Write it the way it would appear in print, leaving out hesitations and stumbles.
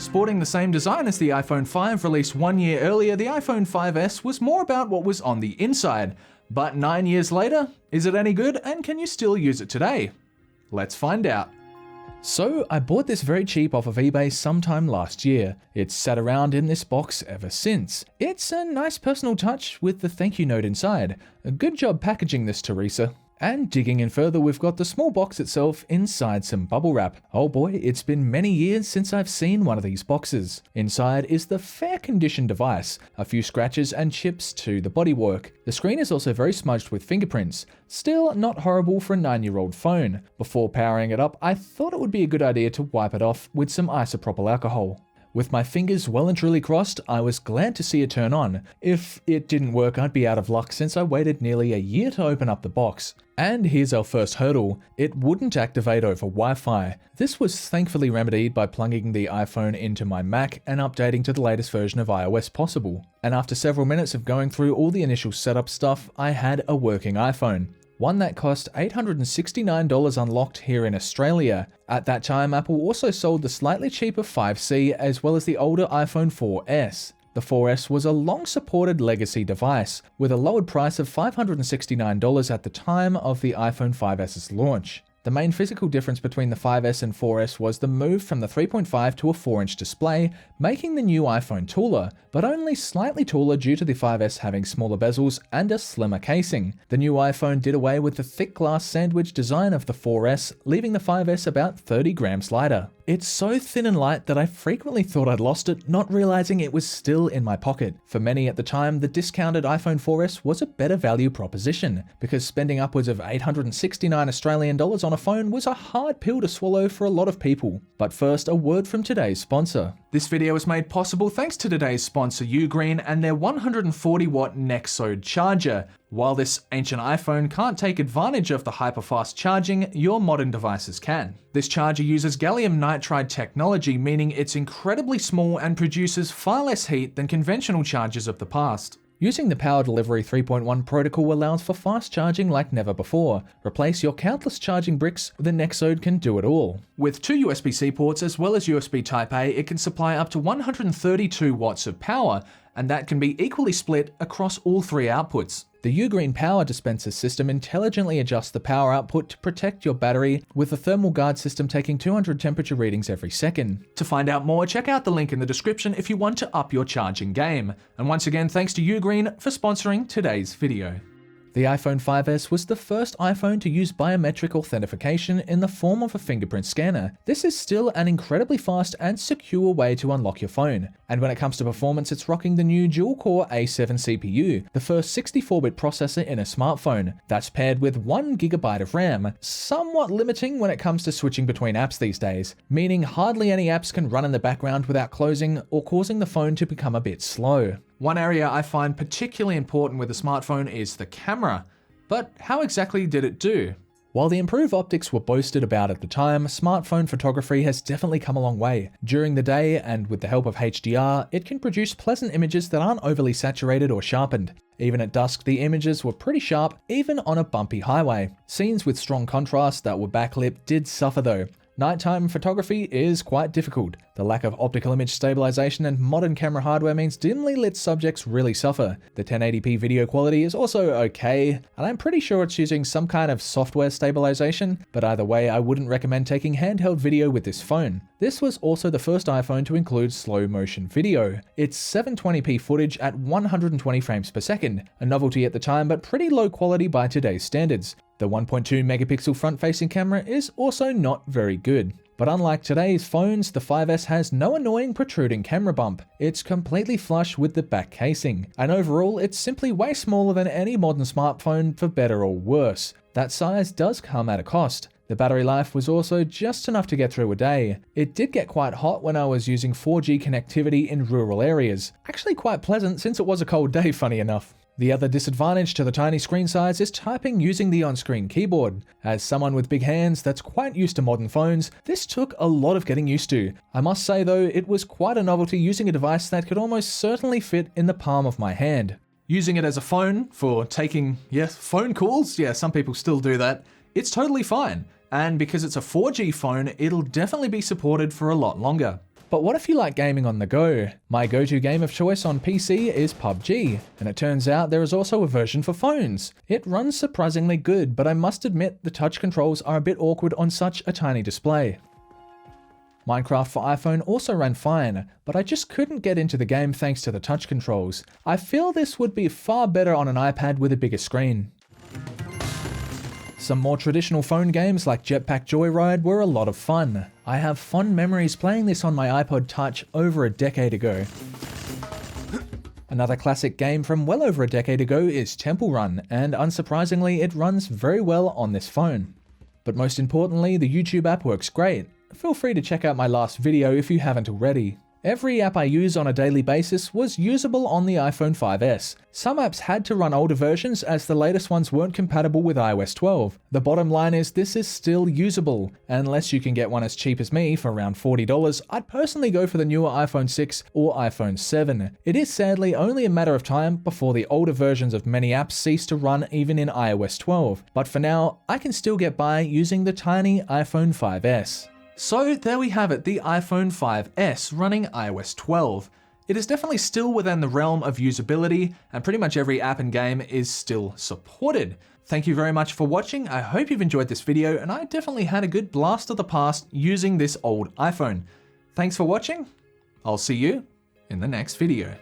Sporting the same design as the iPhone 5 released 1 year earlier, the iPhone 5S was more about what was on the inside. But 9 years later, is it any good and can you still use it today? Let's find out. So I bought this very cheap off of eBay sometime last year. It's sat around in this box ever since. It's a nice personal touch with the thank you note inside. A good job packaging this, Teresa. And digging in further, we've got the small box itself inside some bubble wrap. Oh boy, it's been many years since I've seen one of these boxes. Inside is the fair condition device, a few scratches and chips to the bodywork. The screen is also very smudged with fingerprints. Still not horrible for a 9-year-old phone. Before powering it up, I thought it would be a good idea to wipe it off with some isopropyl alcohol. With my fingers well and truly crossed, I was glad to see it turn on. If it didn't work, I'd be out of luck since I waited nearly a year to open up the box. And here's our first hurdle. It wouldn't activate over Wi-Fi. This was thankfully remedied by plugging the iPhone into my Mac and updating to the latest version of iOS possible. And after several minutes of going through all the initial setup stuff, I had a working iPhone. One that cost $869 unlocked here in Australia. At that time, Apple also sold the slightly cheaper 5C as well as the older iPhone 4S. The 4S was a long-supported legacy device, with a lowered price of $569 at the time of the iPhone 5S's launch. The main physical difference between the 5S and 4S was the move from the 3.5 to a 4-inch display, making the new iPhone taller, but only slightly taller due to the 5S having smaller bezels and a slimmer casing. The new iPhone did away with the thick glass sandwich design of the 4S, leaving the 5S about 30 grams lighter. It's so thin and light that I frequently thought I'd lost it, not realizing it was still in my pocket. For many at the time, the discounted iPhone 4S was a better value proposition, because spending upwards of $869 Australian dollars on a phone was a hard pill to swallow for a lot of people. But first, a word from today's sponsor. This video is made possible thanks to today's sponsor Ugreen and their 140-watt Nexode charger. While this ancient iPhone can't take advantage of the hyperfast charging, your modern devices can. This charger uses gallium nitride technology, meaning it's incredibly small and produces far less heat than conventional chargers of the past. Using the Power Delivery 3.1 protocol allows for fast charging like never before. Replace your countless charging bricks, the Nexode can do it all. With 2 USB-C ports as well as USB Type-A, it can supply up to 132 watts of power, and that can be equally split across all 3 outputs. The Ugreen power dispenser system intelligently adjusts the power output to protect your battery, with the thermal guard system taking 200 temperature readings every second. To find out more, check out the link in the description if you want to up your charging game. And once again, thanks to Ugreen for sponsoring today's video. The iPhone 5S was the first iPhone to use biometric authentication in the form of a fingerprint scanner. This is still an incredibly fast and secure way to unlock your phone. And when it comes to performance, it's rocking the new dual-core A7 CPU, the first 64-bit processor in a smartphone. That's paired with 1 GB of RAM, somewhat limiting when it comes to switching between apps these days, meaning hardly any apps can run in the background without closing or causing the phone to become a bit slow. One area I find particularly important with a smartphone is the camera. But how exactly did it do? While the improved optics were boasted about at the time, smartphone photography has definitely come a long way. During the day, and with the help of HDR, it can produce pleasant images that aren't overly saturated or sharpened. Even at dusk, the images were pretty sharp, even on a bumpy highway. Scenes with strong contrast that were backlit did suffer though. Nighttime photography is quite difficult. The lack of optical image stabilization and modern camera hardware means dimly lit subjects really suffer. The 1080p video quality is also okay, and I'm pretty sure it's using some kind of software stabilization, but either way, I wouldn't recommend taking handheld video with this phone. This was also the first iPhone to include slow motion video. It's 720p footage at 120 frames per second, a novelty at the time but pretty low quality by today's standards. The 1.2 megapixel front-facing camera is also not very good. But unlike today's phones, the 5S has no annoying protruding camera bump. It's completely flush with the back casing, and overall it's simply way smaller than any modern smartphone for better or worse. That size does come at a cost. The battery life was also just enough to get through a day. It did get quite hot when I was using 4G connectivity in rural areas. Actually quite pleasant since it was a cold day, funny enough. The other disadvantage to the tiny screen size is typing using the on-screen keyboard. As someone with big hands that's quite used to modern phones, this took a lot of getting used to. I must say though, it was quite a novelty using a device that could almost certainly fit in the palm of my hand. Using it as a phone for taking, phone calls, some people still do that, it's totally fine. And because it's a 4G phone, it'll definitely be supported for a lot longer. But what if you like gaming on the go? My go-to game of choice on PC is PUBG, and it turns out there is also a version for phones. It runs surprisingly good, but I must admit the touch controls are a bit awkward on such a tiny display. Minecraft for iPhone also ran fine, but I just couldn't get into the game thanks to the touch controls. I feel this would be far better on an iPad with a bigger screen. Some more traditional phone games like Jetpack Joyride were a lot of fun. I have fond memories playing this on my iPod Touch over a decade ago. Another classic game from well over a decade ago is Temple Run, and unsurprisingly it runs very well on this phone. But most importantly, the YouTube app works great. Feel free to check out my last video if you haven't already. Every app I use on a daily basis was usable on the iPhone 5S. Some apps had to run older versions as the latest ones weren't compatible with iOS 12. The bottom line is this is still usable. Unless you can get one as cheap as me for around $40, I'd personally go for the newer iPhone 6 or iPhone 7. It is sadly only a matter of time before the older versions of many apps cease to run even in iOS 12. But for now, I can still get by using the tiny iPhone 5S. So there we have it, the iPhone 5S running iOS 12. It is definitely still within the realm of usability, and pretty much every app and game is still supported. Thank you very much for watching. I hope you've enjoyed this video, and I definitely had a good blast of the past using this old iPhone. Thanks for watching. I'll see you in the next video.